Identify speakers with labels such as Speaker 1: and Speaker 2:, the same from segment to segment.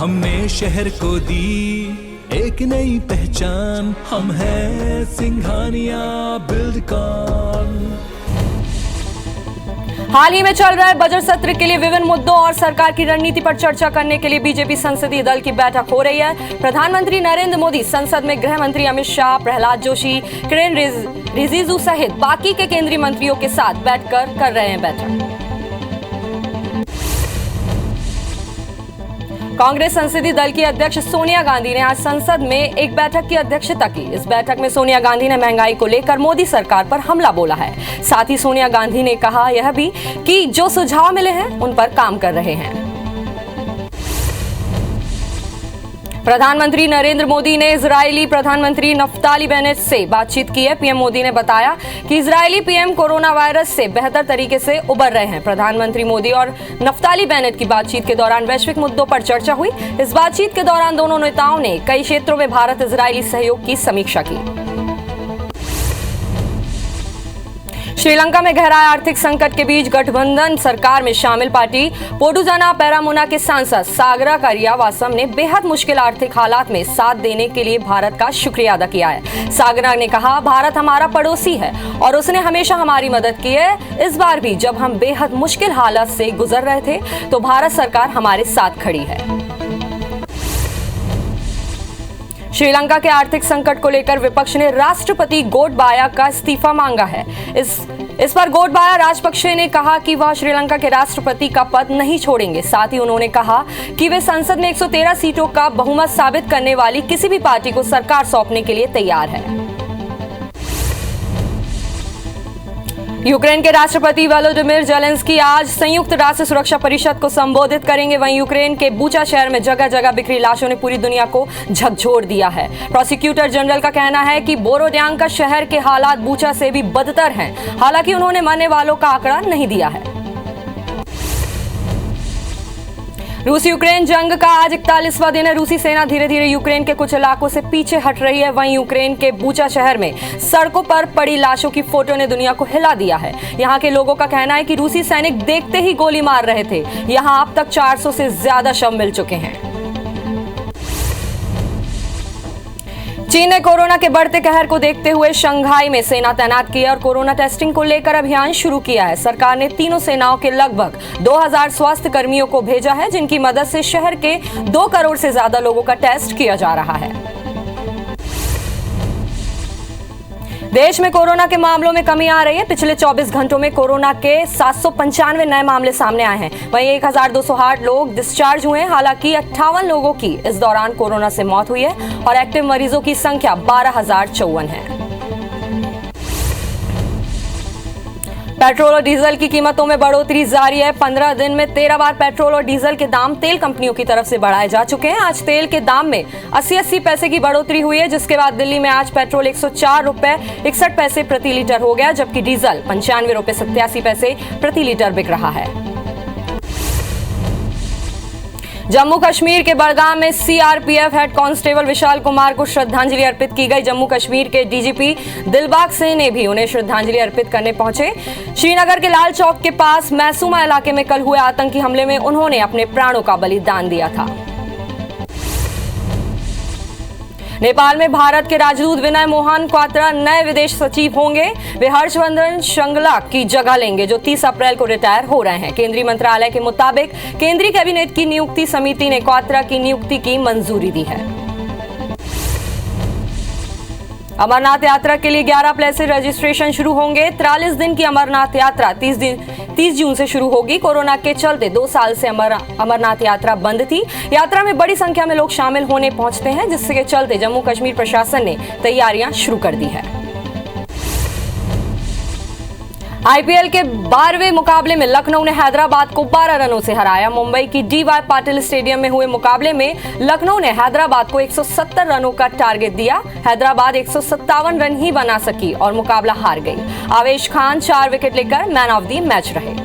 Speaker 1: हमने शहर को दी एक नई पहचान, हम हैं सिंघानिया बिल्डकॉन।
Speaker 2: हाल ही में चल रहे बजट सत्र के लिए विभिन्न मुद्दों और सरकार की रणनीति पर चर्चा करने के लिए बीजेपी संसदीय दल की बैठक हो रही है। प्रधानमंत्री नरेंद्र मोदी संसद में गृह मंत्री अमित शाह, प्रहलाद जोशी, किरेन रिजिजू सहित बाकी के केंद्रीय मंत्रियों के साथ बैठकर कर रहे हैं बैठक। कांग्रेस संसदीय दल की अध्यक्ष सोनिया गांधी ने आज संसद में एक बैठक की अध्यक्षता की। इस बैठक में सोनिया गांधी ने महंगाई को लेकर मोदी सरकार पर हमला बोला है। साथ ही सोनिया गांधी ने कहा यह भी कि जो सुझाव मिले हैं उन पर काम कर रहे हैं। प्रधानमंत्री नरेंद्र मोदी ने इजरायली प्रधानमंत्री नफ्ताली बेनेट से बातचीत की है। पीएम मोदी ने बताया कि इजरायली पीएम कोरोना वायरस से बेहतर तरीके से उबर रहे हैं। प्रधानमंत्री मोदी और नफ्ताली बेनेट की बातचीत के दौरान वैश्विक मुद्दों पर चर्चा हुई। इस बातचीत के दौरान दोनों नेताओं ने कई क्षेत्रों में भारत इजरायली सहयोग की समीक्षा की। श्रीलंका में गहराए आर्थिक संकट के बीच गठबंधन सरकार में शामिल पार्टी पोडुजाना पेरामुना के सांसद सागरा करियावासम ने बेहद मुश्किल आर्थिक हालात में साथ देने के लिए भारत का शुक्रिया अदा किया है। सागरा ने कहा, भारत हमारा पड़ोसी है और उसने हमेशा हमारी मदद की है। इस बार भी जब हम बेहद मुश्किल हालात से गुजर रहे थे तो भारत सरकार हमारे साथ खड़ी है। श्रीलंका के आर्थिक संकट को लेकर विपक्ष ने राष्ट्रपति गोटबाया का इस्तीफा मांगा है। इस पर गोटबाया राजपक्षे ने कहा कि वह श्रीलंका के राष्ट्रपति का पद नहीं छोड़ेंगे। साथ ही उन्होंने कहा कि वे संसद में 113 सीटों का बहुमत साबित करने वाली किसी भी पार्टी को सरकार सौंपने के लिए तैयार है। यूक्रेन के राष्ट्रपति वोलोदिमीर ज़ेलेंस्की आज संयुक्त राष्ट्र सुरक्षा परिषद को संबोधित करेंगे। वहीं यूक्रेन के बुचा शहर में जगह जगह बिखरी लाशों ने पूरी दुनिया को झकझोर दिया है। प्रोसिक्यूटर जनरल का कहना है कि बोरोड्यांका शहर के हालात बुचा से भी बदतर हैं। हालांकि उन्होंने मरने वालों का आंकड़ा नहीं दिया है। रूस यूक्रेन जंग का आज 41वां दिन है। रूसी सेना धीरे धीरे यूक्रेन के कुछ इलाकों से पीछे हट रही है। वहीं यूक्रेन के बुचा शहर में सड़कों पर पड़ी लाशों की फोटो ने दुनिया को हिला दिया है। यहां के लोगों का कहना है कि रूसी सैनिक देखते ही गोली मार रहे थे। यहां अब तक 400 से ज्यादा शव मिल चुके हैं। चीन ने कोरोना के बढ़ते कहर को देखते हुए शंघाई में सेना तैनात की है और कोरोना टेस्टिंग को लेकर अभियान शुरू किया है। सरकार ने तीनों सेनाओं के लगभग 2000 स्वास्थ्य कर्मियों को भेजा है, जिनकी मदद से शहर के 2 करोड़ से ज्यादा लोगों का टेस्ट किया जा रहा है। देश में कोरोना के मामलों में कमी आ रही है। पिछले 24 घंटों में कोरोना के 795 नए मामले सामने आए हैं। वहीं 1208 लोग डिस्चार्ज हुए हैं। हालांकि 58 लोगों की इस दौरान कोरोना से मौत हुई है और एक्टिव मरीजों की संख्या 12,054 है। पेट्रोल और डीजल की कीमतों में बढ़ोतरी जारी है। 15 दिन में 13 बार पेट्रोल और डीजल के दाम तेल कंपनियों की तरफ से बढ़ाए जा चुके हैं। आज तेल के दाम में 80 पैसे की बढ़ोतरी हुई है, जिसके बाद दिल्ली में आज पेट्रोल 104 रुपए 61 पैसे प्रति लीटर हो गया, जबकि डीजल 95 रुपए 87 पैसे प्रति लीटर बिक रहा है। जम्मू कश्मीर के बड़गाम में CRPF head constable Vishal Kumar को श्रद्धांजलि अर्पित की गई। जम्मू कश्मीर के डीजीपी दिलबाग सिंह ने भी उन्हें श्रद्धांजलि अर्पित करने पहुंचे। श्रीनगर के लाल चौक के पास मैसूमा इलाके में कल हुए आतंकी हमले में उन्होंने अपने प्राणों का बलिदान दिया था। नेपाल में भारत के राजदूत विनय मोहन क्वात्रा नए विदेश सचिव होंगे। वे हर्षवर्धन श्रृंगला की जगह लेंगे, जो 30 अप्रैल को रिटायर हो रहे हैं। केंद्रीय मंत्रालय के मुताबिक केंद्रीय कैबिनेट की नियुक्ति समिति ने क्वात्रा की नियुक्ति की मंजूरी दी है। अमरनाथ यात्रा के लिए 11 अप्रैल से रजिस्ट्रेशन शुरू होंगे। 43 दिन की अमरनाथ यात्रा 30 जून से शुरू होगी। कोरोना के चलते 2 साल से अमरनाथ यात्रा बंद थी। यात्रा में बड़ी संख्या में लोग शामिल होने पहुंचते हैं, जिसके चलते जम्मू कश्मीर प्रशासन ने तैयारियां शुरू कर दी है। आईपीएल के 12वें मुकाबले में लखनऊ ने हैदराबाद को 12 रनों से हराया। मुंबई की डीवाई पाटिल स्टेडियम में हुए मुकाबले में लखनऊ ने हैदराबाद को 170 रनों का टारगेट दिया। हैदराबाद 157 रन ही बना सकी और मुकाबला हार गई। आवेश खान 4 विकेट लेकर मैन ऑफ द मैच रहे।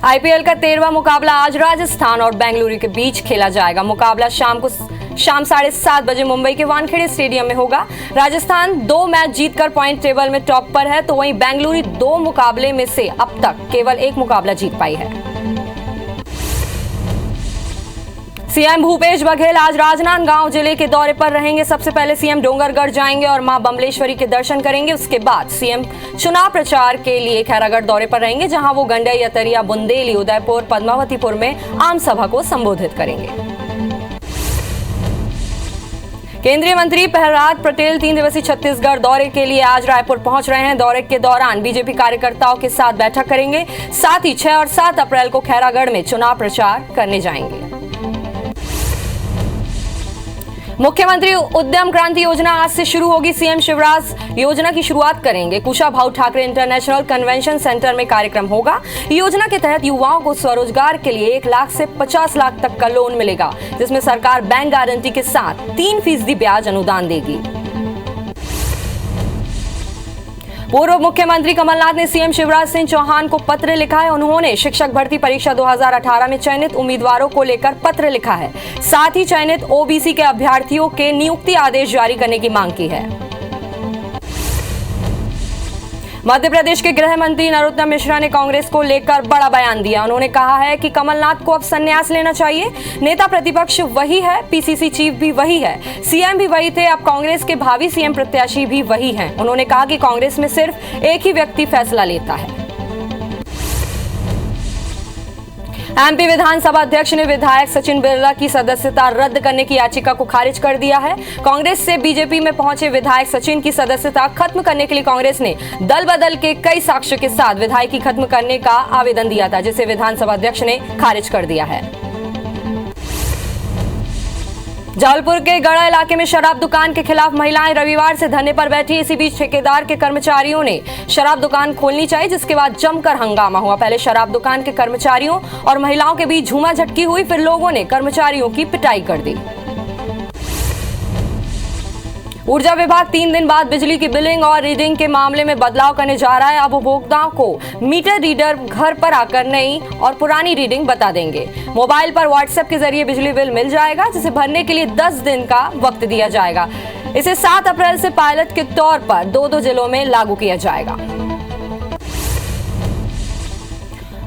Speaker 2: आईपीएल का 13वां मुकाबला आज राजस्थान और बेंगलुरु के बीच खेला जाएगा। मुकाबला शाम 7:30 बजे मुंबई के वानखेड़े स्टेडियम में होगा। राजस्थान 2 मैच जीतकर पॉइंट टेबल में टॉप पर है, तो वहीं बेंगलुरु 2 मुकाबले में से अब तक केवल 1 मुकाबला जीत पाई है। सीएम भूपेश बघेल आज राजनांदगांव जिले के दौरे पर रहेंगे। सबसे पहले सीएम डोंगरगढ़ जाएंगे और मां बमलेश्वरी के दर्शन करेंगे। उसके बाद सीएम चुनाव प्रचार के लिए खैरागढ़ दौरे पर रहेंगे, जहां वो गंडई, अतरिया, बुंदेली, उदयपुर, पद्मावतीपुर में आम सभा को संबोधित करेंगे। केंद्रीय मंत्री प्रहलाद पटेल 3 दिवसीय छत्तीसगढ़ दौरे के लिए आज रायपुर पहुंच रहे हैं। दौरे के दौरान बीजेपी कार्यकर्ताओं के साथ बैठक करेंगे। साथ ही 6 और 7 अप्रैल को खैरागढ़ में चुनाव प्रचार करने जाएंगे। मुख्यमंत्री उद्यम क्रांति योजना आज से शुरू होगी। सीएम शिवराज योजना की शुरुआत करेंगे। Kushabhau Thackeray international convention centre में कार्यक्रम होगा। योजना के तहत युवाओं को स्वरोजगार के लिए 1 लाख से 50 लाख तक का लोन मिलेगा, जिसमें सरकार बैंक गारंटी के साथ 3% ब्याज अनुदान देगी। पूर्व मुख्यमंत्री कमलनाथ ने सीएम शिवराज सिंह चौहान को पत्र लिखा है। उन्होंने शिक्षक भर्ती परीक्षा 2018 में चयनित उम्मीदवारों को लेकर पत्र लिखा है। साथ ही चयनित ओबीसी के अभ्यर्थियों के नियुक्ति आदेश जारी करने की मांग की है। मध्य प्रदेश के गृह मंत्री नरोत्तम मिश्रा ने कांग्रेस को लेकर बड़ा बयान दिया। उन्होंने कहा है कि कमलनाथ को अब संन्यास लेना चाहिए। नेता प्रतिपक्ष वही है, पीसीसी चीफ भी वही है, सीएम भी वही थे, अब कांग्रेस के भावी सीएम प्रत्याशी भी वही हैं। उन्होंने कहा कि कांग्रेस में सिर्फ एक ही व्यक्ति फैसला लेता है। एमपी विधानसभा अध्यक्ष ने विधायक सचिन बिरला की सदस्यता रद्द करने की याचिका को खारिज कर दिया है। कांग्रेस से बीजेपी में पहुंचे विधायक सचिन की सदस्यता खत्म करने के लिए कांग्रेस ने दल बदल के कई साक्ष्यों के साथ विधायकी खत्म करने का आवेदन दिया था, जिसे विधानसभा अध्यक्ष ने खारिज कर दिया है। जबलपुर के गढ़ा इलाके में शराब दुकान के खिलाफ महिलाएं रविवार से धरने पर बैठी। इसी बीच ठेकेदार के कर्मचारियों ने शराब दुकान खोलनी चाहिए, जिसके बाद जमकर हंगामा हुआ। पहले शराब दुकान के कर्मचारियों और महिलाओं के बीच झूमाझटकी हुई, फिर लोगों ने कर्मचारियों की पिटाई कर दी। ऊर्जा विभाग 3 दिन बाद बिजली की बिलिंग और रीडिंग के मामले में बदलाव करने जा रहा है। अब उपभोक्ताओं को मीटर रीडर घर पर आकर नई और पुरानी रीडिंग बता देंगे। मोबाइल पर व्हाट्सएप के जरिए बिजली बिल मिल जाएगा, जिसे भरने के लिए 10 दिन का वक्त दिया जाएगा। इसे 7 अप्रैल से पायलट के तौर पर 2 जिलों में लागू किया जाएगा।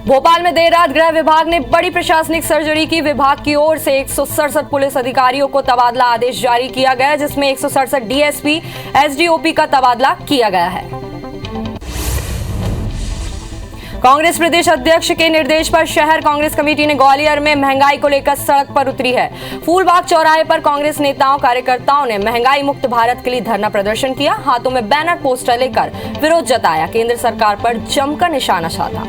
Speaker 2: भोपाल में देर रात गृह विभाग ने बड़ी प्रशासनिक सर्जरी की। विभाग की ओर से 167 पुलिस अधिकारियों को तबादला आदेश जारी किया गया, जिसमें 167 डीएसपी, एसडीओपी का तबादला किया गया है। कांग्रेस प्रदेश अध्यक्ष के निर्देश पर शहर कांग्रेस कमेटी ने ग्वालियर में महंगाई को लेकर सड़क पर उतरी है। फूलबाग चौराहे पर कांग्रेस नेताओं कार्यकर्ताओं ने महंगाई मुक्त भारत के लिए धरना प्रदर्शन किया। हाथों में बैनर पोस्टर लेकर विरोध जताया। केंद्र सरकार पर जमकर निशाना साधा।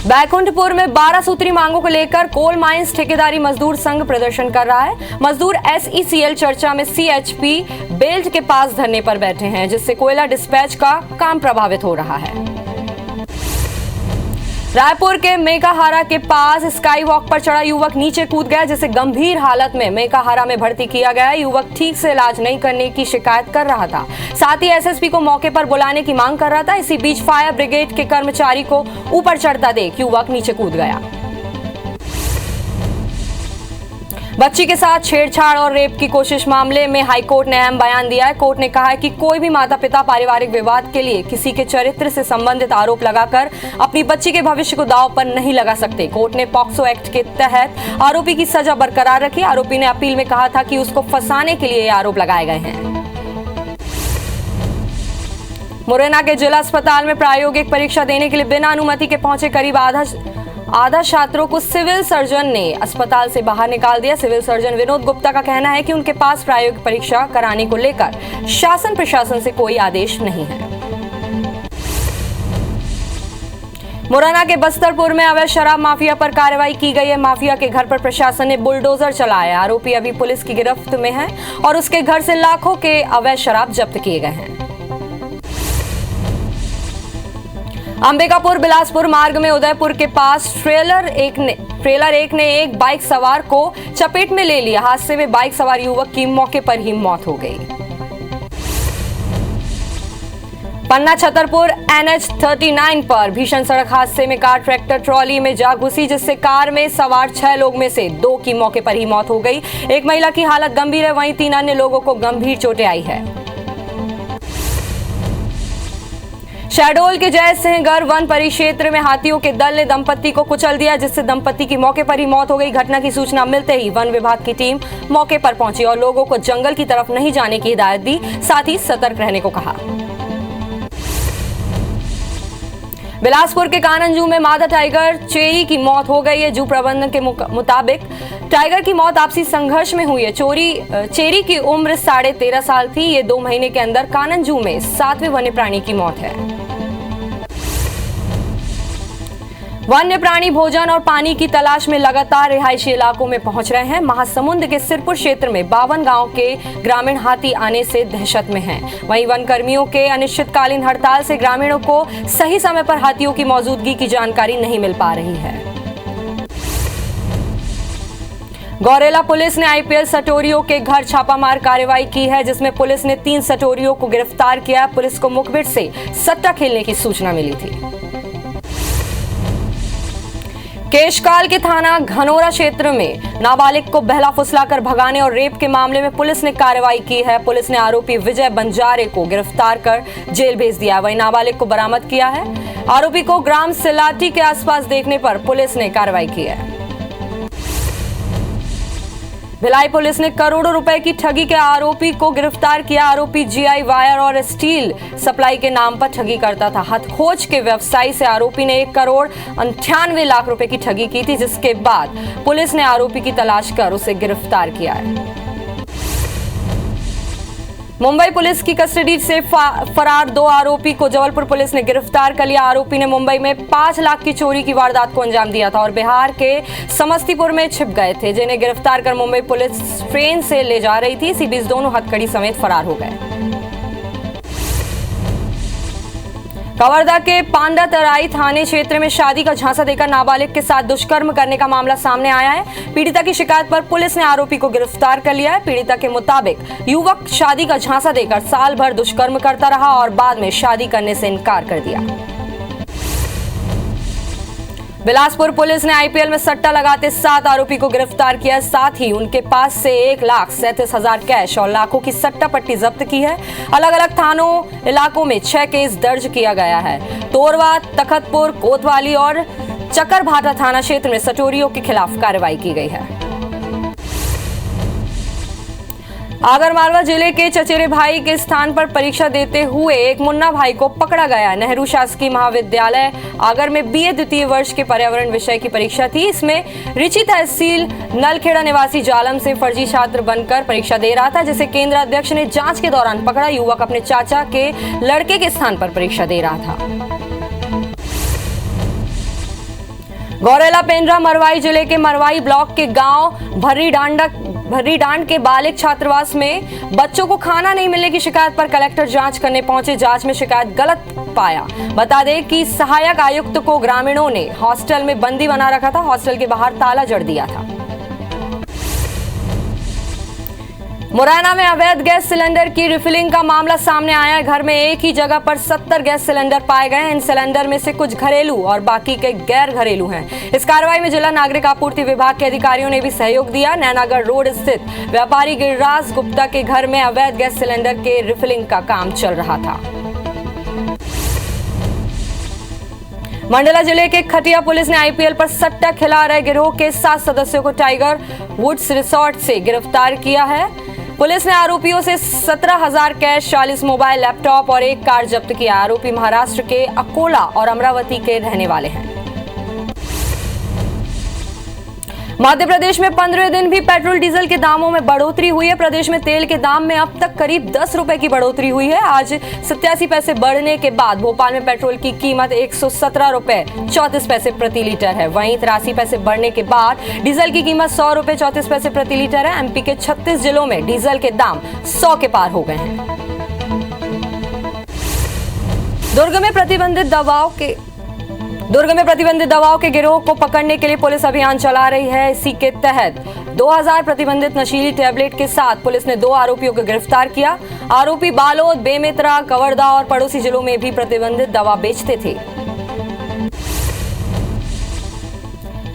Speaker 2: बैकुंठपुर में 12 सूत्री मांगों को लेकर कोल माइंस ठेकेदारी मजदूर संघ प्रदर्शन कर रहा है। मजदूर एसईसीएल चर्चा में सीएचपी बेल्ट के पास धरने पर बैठे हैं, जिससे कोयला डिस्पैच का काम प्रभावित हो रहा है। रायपुर के मेकाहारा के पास स्काई वॉक पर चढ़ा युवक नीचे कूद गया, जिसे गंभीर हालत में मेकाहारा में भर्ती किया गया। युवक ठीक से इलाज नहीं करने की शिकायत कर रहा था। साथ ही एसएसपी को मौके पर बुलाने की मांग कर रहा था। इसी बीच फायर ब्रिगेड के कर्मचारी को ऊपर चढ़ता देख युवक नीचे कूद गया। बच्ची के साथ छेड़छाड़ और रेप की कोशिश मामले में हाईकोर्ट ने अहम बयान दिया है। कोर्ट ने कहा है कि कोई भी माता पिता पारिवारिक विवाद के लिए किसी के चरित्र से संबंधित आरोप लगाकर अपनी बच्ची के भविष्य को दांव पर नहीं लगा सकते। कोर्ट ने पॉक्सो एक्ट के तहत आरोपी की सजा बरकरार रखी। आरोपी ने अपील में कहा था कि उसको फंसाने के लिए आरोप लगाए गए हैं। मुरैना के जिला अस्पताल में प्रायोगिक परीक्षा देने के लिए बिना अनुमति के पहुंचे करीब आधा छात्रों को सिविल सर्जन ने अस्पताल से बाहर निकाल दिया। सिविल सर्जन विनोद गुप्ता का कहना है कि उनके पास प्रायोगिक परीक्षा कराने को लेकर शासन प्रशासन से कोई आदेश नहीं है। मुरैना के बस्तरपुर में अवैध शराब माफिया पर कार्रवाई की गई है। माफिया के घर पर प्रशासन ने बुलडोजर चलाया। आरोपी अभी पुलिस की गिरफ्त में है और उसके घर से लाखों के अवैध शराब जब्त किए गए हैं। अंबिकापुर बिलासपुर मार्ग में उदयपुर के पास ट्रेलर एक ने एक बाइक सवार को चपेट में ले लिया। हादसे में बाइक सवार युवक की मौके पर ही मौत हो गई। पन्ना छतरपुर NH 39 पर भीषण सड़क हादसे में कार ट्रैक्टर ट्रॉली में जा घुसी, जिससे कार में सवार 6 लोग में से 2 की मौके पर ही मौत हो गई। एक महिला की हालत गंभीर है, वहीं 3 अन्य लोगों को गंभीर चोटें आई है। शहडोल के जय सिंहगढ़ वन परिक्षेत्र में हाथियों के दल ने दंपति को कुचल दिया, जिससे दंपति की मौके पर ही मौत हो गई। घटना की सूचना मिलते ही वन विभाग की टीम मौके पर पहुंची और लोगों को जंगल की तरफ नहीं जाने की हिदायत दी, साथ ही सतर्क रहने को कहा। बिलासपुर के कानन जू में मादा टाइगर चेरी की मौत हो गई है। जू प्रबंधन के मुताबिक टाइगर की मौत आपसी संघर्ष में हुई है। चेरी की उम्र 13.5 साल थी। ये 2 महीने के अंदर कानन जू में 7वें वन्य प्राणी की मौत है। वन्य प्राणी भोजन और पानी की तलाश में लगातार रिहायशी इलाकों में पहुंच रहे हैं। महासमुंद के सिरपुर क्षेत्र में 52 गांव के ग्रामीण हाथी आने से दहशत में हैं। वहीं वन कर्मियों के अनिश्चितकालीन हड़ताल से ग्रामीणों को सही समय पर हाथियों की मौजूदगी की जानकारी नहीं मिल पा रही है। गौरेला पुलिस ने आईपीएल सटोरियों के घर छापामार कार्रवाई की है, जिसमें पुलिस ने 3 सटोरियों को गिरफ्तार किया। पुलिस को मुखबिर से सट्टा खेलने की सूचना मिली थी। केशकाल के थाना घनौरा क्षेत्र में नाबालिग को बहला फुसलाकर भगाने और रेप के मामले में पुलिस ने कार्रवाई की है। पुलिस ने आरोपी विजय बंजारे को गिरफ्तार कर जेल भेज दिया। वहीं नाबालिग को बरामद किया है। आरोपी को ग्राम सिलाटी के आसपास देखने पर पुलिस ने कार्रवाई की है। भिलाई पुलिस ने करोड़ों रुपए की ठगी के आरोपी को गिरफ्तार किया। आरोपी जीआई वायर और स्टील सप्लाई के नाम पर ठगी करता था। हथखोज के व्यवसायी से आरोपी ने 1 करोड़ 98 लाख रुपए की ठगी की थी, जिसके बाद पुलिस ने आरोपी की तलाश कर उसे गिरफ्तार किया है। मुंबई पुलिस की कस्टडी से फरार 2 आरोपी को जबलपुर पुलिस ने गिरफ्तार कर लिया। आरोपी ने मुंबई में 5 लाख की चोरी की वारदात को अंजाम दिया था और बिहार के समस्तीपुर में छिप गए थे, जिन्हें गिरफ्तार कर मुंबई पुलिस ट्रेन से ले जा रही थी। इसी बीच दोनों हथकड़ी समेत फरार हो गए। कवर्धा के पांडा तराई थाने क्षेत्र में शादी का झांसा देकर नाबालिग के साथ दुष्कर्म करने का मामला सामने आया है। पीड़िता की शिकायत पर पुलिस ने आरोपी को गिरफ्तार कर लिया है। पीड़िता के मुताबिक युवक शादी का झांसा देकर साल भर दुष्कर्म करता रहा और बाद में शादी करने से इनकार कर दिया। बिलासपुर पुलिस ने आईपीएल में सट्टा लगाते 7 आरोपी को गिरफ्तार किया। साथ ही उनके पास से 1,37,000 कैश और लाखों की सट्टा पट्टी जब्त की है। अलग अलग थानों इलाकों में 6 केस दर्ज किया गया है। तोरवा, तखतपुर, कोतवाली और चकरभाटा थाना क्षेत्र में सटोरियों के खिलाफ कार्रवाई की गई है। आगरमालवा जिले के चचेरे भाई के स्थान पर परीक्षा देते हुए एक मुन्ना भाई को पकड़ा गया। नेहरू शासकीय महाविद्यालय आगर में बीए द्वितीय वर्ष के पर्यावरण विषय की परीक्षा थी। इसमें रिची तहसील नलखेड़ा निवासी जालम से फर्जी छात्र बनकर परीक्षा दे रहा था, जिसे केंद्र अध्यक्ष ने जांच के दौरान पकड़ा। युवक अपने चाचा के लड़के के स्थान पर परीक्षा दे रहा था। गौरेला पेंड्रा मरवाई जिले के मरवाई ब्लॉक के गांव भर्रीडांड के बालिक छात्रावास में बच्चों को खाना नहीं मिलने की शिकायत पर कलेक्टर जांच करने पहुंचे। जांच में शिकायत गलत पाया। बता दें कि सहायक आयुक्त को ग्रामीणों ने हॉस्टल में बंदी बना रखा था। हॉस्टल के बाहर ताला जड़ दिया था। मुरैना में अवैध गैस सिलेंडर की रिफिलिंग का मामला सामने आया है। घर में एक ही जगह पर 70 गैस सिलेंडर पाए गए हैं। इन सिलेंडर में से कुछ घरेलू और बाकी के गैर घरेलू हैं। इस कार्रवाई में जिला नागरिक आपूर्ति विभाग के अधिकारियों ने भी सहयोग दिया। नैनागढ़ रोड स्थित व्यापारी गिरिराज गुप्ता के घर में अवैध गैस सिलेंडर के रिफिलिंग का काम चल रहा था। मंडला जिले के खटिया पुलिस ने आईपीएल पर सट्टा खिला रहे गिरोह के 7 सदस्यों को टाइगर वुड्स रिसोर्ट से गिरफ्तार किया है। पुलिस ने आरोपियों से 17,000 कैश, 40 मोबाइल, लैपटॉप और 1 कार जब्त किया। आरोपी महाराष्ट्र के अकोला और अमरावती के रहने वाले हैं। मध्य प्रदेश में 15वें दिन भी पेट्रोल डीजल के दामों में बढ़ोतरी हुई है। प्रदेश में तेल के दाम में अब तक करीब 10 रुपए की बढ़ोतरी हुई है। आज 87 पैसे बढ़ने के बाद भोपाल में पेट्रोल की कीमत 117 रुपए 34 पैसे प्रति लीटर है। वहीं 83 पैसे बढ़ने के बाद डीजल की कीमत 100 रुपए 34 पैसे प्रति लीटर है। एमपी के 36 जिलों में डीजल के दाम 100 के पार हो गए हैं। दुर्ग में प्रतिबंधित दवाओं के गिरोह को पकड़ने के लिए पुलिस अभियान चला रही है। इसी के तहत 2000 प्रतिबंधित नशीली टैबलेट के साथ पुलिस ने 2 आरोपियों को गिरफ्तार किया। आरोपी बालोद, बेमेतरा, कवर्धा और पड़ोसी जिलों में भी प्रतिबंधित दवा बेचते थे।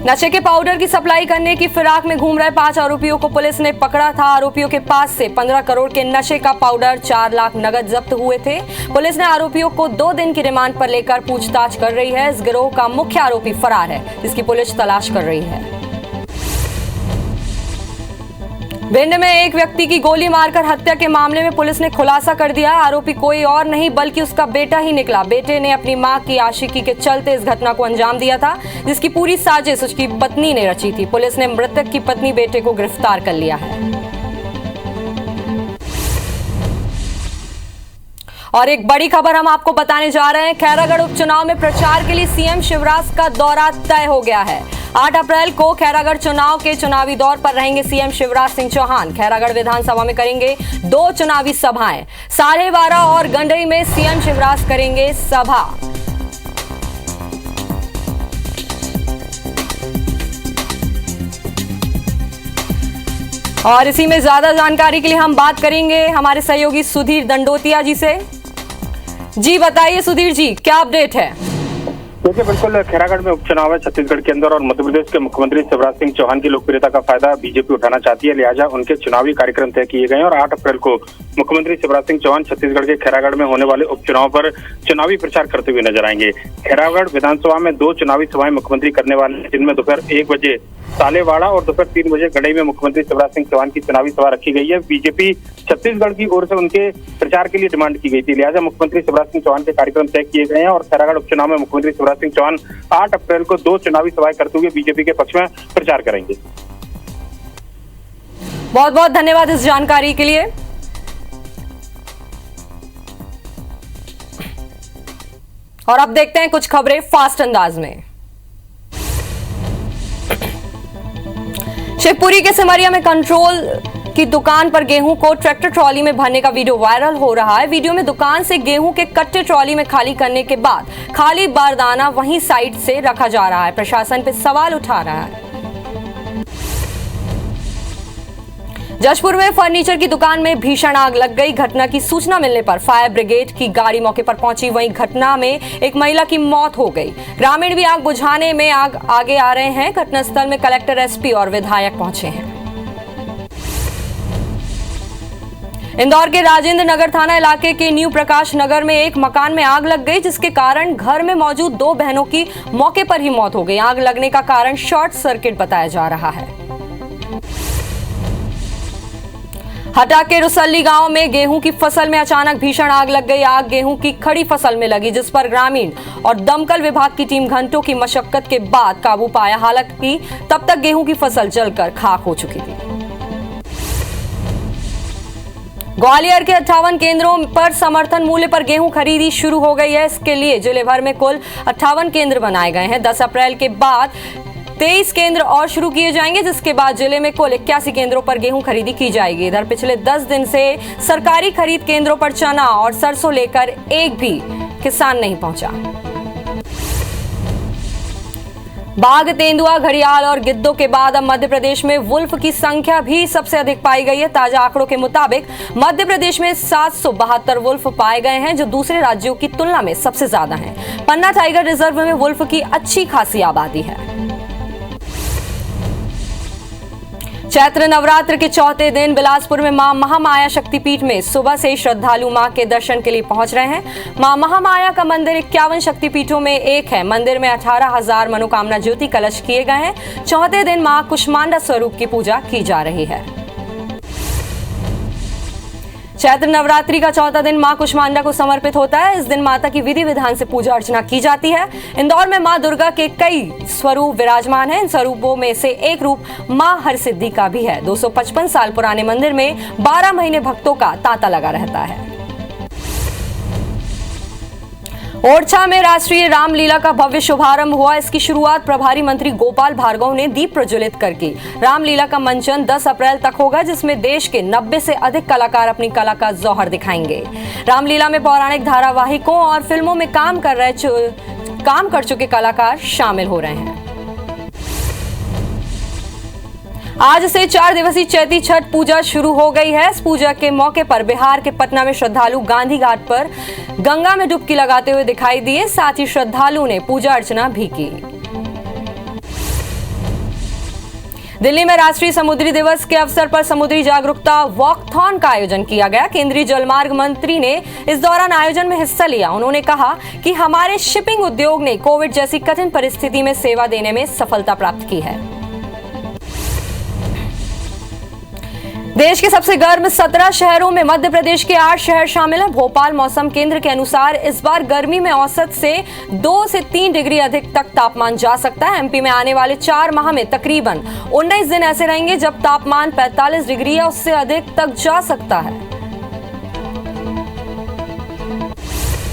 Speaker 2: नशे के पाउडर की सप्लाई करने की फिराक में घूम रहे 5 आरोपियों को पुलिस ने पकड़ा था। आरोपियों के पास से 15 करोड़ के नशे का पाउडर, 4 लाख नगद जब्त हुए थे। पुलिस ने आरोपियों को 2 दिन की रिमांड पर लेकर पूछताछ कर रही है। इस गिरोह का मुख्य आरोपी फरार है, जिसकी पुलिस तलाश कर रही है। भिंड में एक व्यक्ति की गोली मारकर हत्या के मामले में पुलिस ने खुलासा कर दिया। आरोपी कोई और नहीं बल्कि उसका बेटा ही निकला। बेटे ने अपनी मां की आशिकी के चलते इस घटना को अंजाम दिया था, जिसकी पूरी साजिश उसकी पत्नी ने रची थी। पुलिस ने मृतक की पत्नी बेटे को गिरफ्तार कर लिया है। और एक बड़ी खबर हम आपको बताने जा रहे हैं। खैरागढ़ उपचुनाव में प्रचार के लिए सीएम शिवराज का दौरा तय हो गया है। 8 अप्रैल को खैरागढ़ चुनाव के चुनावी दौर पर रहेंगे सीएम शिवराज सिंह चौहान। खैरागढ़ विधानसभा में करेंगे 2 चुनावी सभाएं। 12:30 और गंडई में सीएम शिवराज करेंगे सभा। और इसी में ज्यादा जानकारी के लिए हम बात करेंगे हमारे सहयोगी सुधीर दंडोतिया जी से। जी बताइए सुधीर जी, क्या अपडेट है?
Speaker 3: देखिए, बिल्कुल खैरागढ़ में उपचुनाव है छत्तीसगढ़ के अंदर और मध्य प्रदेश के मुख्यमंत्री शिवराज सिंह चौहान की लोकप्रियता का फायदा बीजेपी उठाना चाहती है। लिहाजा उनके चुनावी कार्यक्रम तय किए गए हैं और 8 अप्रैल को मुख्यमंत्री शिवराज सिंह चौहान छत्तीसगढ़ के खैरागढ़ में होने वाले उपचुनाव पर चुनावी प्रचार करते हुए नजर आएंगे। खैरागढ़ विधानसभा में 2 चुनावी सभाएं मुख्यमंत्री करने वाले हैं, जिनमें दोपहर 1 बजे सालेवाड़ा और दोपहर 3 बजे गंडई में मुख्यमंत्री शिवराज सिंह चौहान की चुनावी सभा रखी गई है। बीजेपी छत्तीसगढ़ की ओर से उनके प्रचार के लिए डिमांड की गई थी। लिहाजा मुख्यमंत्री शिवराज सिंह चौहान के कार्यक्रम तय किए गए हैं और खैरागढ़ उपचुनाव में मुख्यमंत्री शिवराज सिंह चौहान 8 अप्रैल को 2 चुनावी सभाएं करते हुए बीजेपी के पक्ष में प्रचार करेंगे।
Speaker 2: बहुत बहुत धन्यवाद इस जानकारी के लिए। और अब देखते हैं कुछ खबरें फास्ट अंदाज में। शिवपुरी के सिमरिया में कंट्रोल की दुकान पर गेहूं को ट्रैक्टर ट्रॉली में भरने का वीडियो वायरल हो रहा है। वीडियो में दुकान से गेहूं के कट्टे ट्रॉली में खाली करने के बाद खाली बारदाना वहीं साइड से रखा जा रहा है। प्रशासन पे सवाल उठा रहा है। जशपुर में फर्नीचर की दुकान में भीषण आग लग गई। घटना की सूचना मिलने पर फायर ब्रिगेड की गाड़ी मौके पर पहुंची। वहीं घटना में एक महिला की मौत हो गई। ग्रामीण भी आग बुझाने में आगे आ रहे हैं। घटनास्थल में कलेक्टर, एसपी और विधायक पहुंचे हैं। इंदौर के राजेंद्र नगर थाना इलाके के न्यू प्रकाश नगर में एक मकान में आग लग गई, जिसके कारण घर में मौजूद 2 बहनों की मौके पर ही मौत हो गई। आग लगने का कारण शॉर्ट सर्किट बताया जा रहा है। हटा के रुसल्ली गांव में गेहूं की फसल में अचानक भीषण आग लग गई। आग गेहूं की खड़ी फसल में लगी, जिस पर ग्रामीण और दमकल विभाग की टीम घंटों की मशक्कत के बाद काबू पाया। हालांकि तब तक गेहूं की फसल जलकर खाक हो चुकी थी। ग्वालियर के 58 केंद्रों पर समर्थन मूल्य पर गेहूं खरीदी शुरू हो गई है। इसके लिए जिले भर में कुल 58 केंद्र बनाए गए हैं। 10 अप्रैल के बाद 23 केंद्र और शुरू किए जाएंगे, जिसके बाद जिले में कुल 81 केंद्रों पर गेहूं खरीदी की जाएगी। इधर पिछले 10 दिन से सरकारी खरीद केंद्रों पर चना और सरसों लेकर एक भी किसान नहीं पहुंचा। बाघ, तेंदुआ, घड़ियाल और गिद्धों के बाद अब मध्य प्रदेश में वुल्फ की संख्या भी सबसे अधिक पाई गई है। ताजा आंकड़ों के मुताबिक मध्य प्रदेश में 772 वुल्फ पाए गए हैं, जो दूसरे राज्यों की तुलना में सबसे ज्यादा हैं। पन्ना टाइगर रिजर्व में वुल्फ की अच्छी खासी आबादी है। चैत्र नवरात्र के चौथे दिन बिलासपुर में मां महामाया शक्तिपीठ में सुबह से श्रद्धालु मां के दर्शन के लिए पहुंच रहे हैं। मां महामाया का मंदिर 51 शक्तिपीठों में एक है। मंदिर में 18,000 मनोकामना ज्योति कलश किए गए हैं। चौथे दिन मां कुष्मांडा स्वरूप की पूजा की जा रही है। चैत्र नवरात्रि का चौथा दिन मां कुष्मांडा को समर्पित होता है। इस दिन माता की विधि विधान से पूजा अर्चना की जाती है। इंदौर में मां दुर्गा के कई स्वरूप विराजमान हैं। इन स्वरूपों में से एक रूप मां हरसिद्धि का भी है। 255 साल पुराने मंदिर में 12 महीने भक्तों का तांता लगा रहता है। ओरछा में राष्ट्रीय रामलीला का भव्य शुभारंभ हुआ। इसकी शुरुआत प्रभारी मंत्री गोपाल भार्गव ने दीप प्रज्वलित करके। रामलीला का मंचन 10 अप्रैल तक होगा, जिसमें देश के 90 से अधिक कलाकार अपनी कला का जौहर दिखाएंगे। रामलीला में पौराणिक धारावाहिकों और फिल्मों में काम कर चुके कलाकार शामिल हो रहे हैं। आज से 4 दिवसीय चैती छठ पूजा शुरू हो गई है। इस पूजा के मौके पर बिहार के पटना में श्रद्धालु गांधी घाट पर गंगा में डुबकी लगाते हुए दिखाई दिए। साथ ही श्रद्धालुओं ने पूजा अर्चना भी की। दिल्ली में राष्ट्रीय समुद्री दिवस के अवसर पर समुद्री जागरूकता वॉकथॉन का आयोजन किया गया। केंद्रीय जलमार्ग मंत्री ने इस दौरान आयोजन में हिस्सा लिया। उन्होंने कहा कि हमारे शिपिंग उद्योग ने कोविड जैसी कठिन परिस्थिति में सेवा देने में सफलता प्राप्त की है। देश के सबसे गर्म 17 शहरों में मध्य प्रदेश के 8 शहर शामिल हैं। भोपाल मौसम केंद्र के अनुसार इस बार गर्मी में औसत से 2 से 3 डिग्री अधिक तक तापमान जा सकता है। एमपी में आने वाले 4 माह में तकरीबन 19 दिन ऐसे रहेंगे जब तापमान 45 डिग्री या उससे अधिक तक जा सकता है।